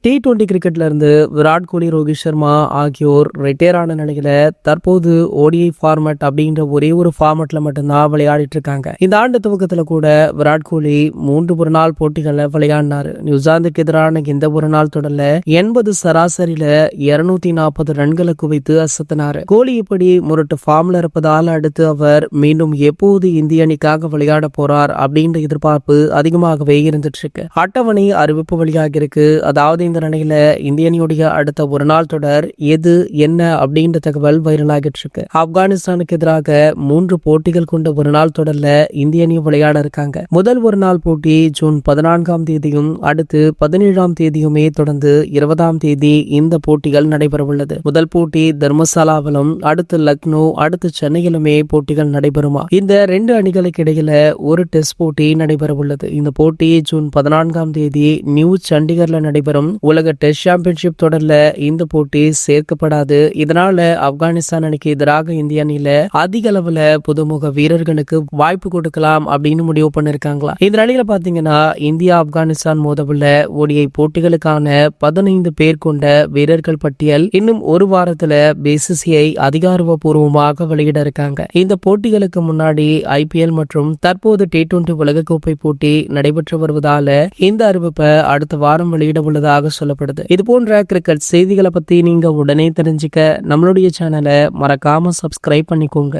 T20 கிரிக்கெட்ல இருந்து விராட் கோலி, ரோஹித் சர்மா ஆகியோர் ரிட்டையர் ஆன நிலையில தற்போது ODI ஃபார்மேட் அப்படின்ற ஒரே ஒரு ஃபார்மேட்ல மட்டும்தான் விளையாடிட்டு இருக்காங்க. இந்த ஆண்டு துவக்கத்துல கூட விராட் கோலி 3 ஒரு நாள் போட்டிகள்ல விளையாடினாரு. நியூசிலாந்துக்கு எதிரான இந்த ஒரு நாள் தொடர்ல 80 சராசரியில 240 ரன்களை குவித்து அசத்தினாரு. கோலி இப்படி முரட்டு ஃபார்ம்ல இருப்பதால் அடுத்து அவர் மீண்டும் எப்போது இந்திய அணிக்காக விளையாட போறார் அப்படின்ற எதிர்பார்ப்பு அதிகமாகவே இருந்துட்டு இருக்கு. அட்டவணை அறிவிப்பு வெளியாகி இருக்கு. அதாவது இந்த நிலையில இந்திய அணியுடைய அடுத்த ஒரு நாள் தொடர் எது என்ன அப்படின்ற தகவல் வைரல் ஆகிட்டு இருக்கு. ஆப்கானிஸ்தானுக்கு எதிராக 3 போட்டிகள் கொண்ட ஒரு நாள் தொடர்ல இந்திய அணி விளையாட இருக்காங்க. முதல் ஒரு நாள் போட்டி ஜூன் 14ஆம் தேதியும் அடுத்து 17ஆம் தேதியுமே தொடர்ந்து 20ஆம் தேதி இந்த போட்டிகள் நடைபெற உள்ளது. முதல் போட்டி தர்மசாலாவிலும் அடுத்து லக்னோ அடுத்து சென்னையிலுமே போட்டிகள் நடைபெறுமா. இந்த 2 அணிகளுக்கு இடையில ஒரு டெஸ்ட் போட்டி நடைபெற உள்ளது. இந்த போட்டி ஜூன் 14ஆம் தேதி நியூ சண்டிகர்ல நடைபெறும். உலக டெஸ்ட் சாம்பியன்ஷிப் தொடர்ல இந்த போட்டி சேர்க்கப்படாது. இதனால ஆப்கானிஸ்தான் அணிக்கு எதிராக இந்திய அணியில அதிக அளவுல புதுமுக வீரர்களுக்கு வாய்ப்பு கொடுக்கலாம் அப்படின்னு முடிவு பண்ணிருக்காங்களா. இந்த நிலையில பாத்தீங்கன்னா இந்தியா ஆப்கானிஸ்தான் மோதவுள்ள ODI போட்டிகளுக்கான 15 பேர் கொண்ட வீரர்கள் பட்டியல் இன்னும் ஒரு வாரத்துல BCCI அதிகாரப்பூர்வமாக வெளியிட இருக்காங்க. இந்த போட்டிகளுக்கு முன்னாடி IPL மற்றும் தற்போது T20 உலகக்கோப்பை போட்டி நடைபெற்று வருவதால இந்த அறிவிப்பை அடுத்த வாரம் வெளியிட உள்ளதாக சொல்லப்படுது. இது போன்ற கிரிக்கெட் செய்திகளை பத்தி நீங்க உடனே தெரிஞ்சுக்க நம்மளுடைய சேனலை மறக்காம சப்ஸ்கிரைப் பண்ணிக்கோங்க.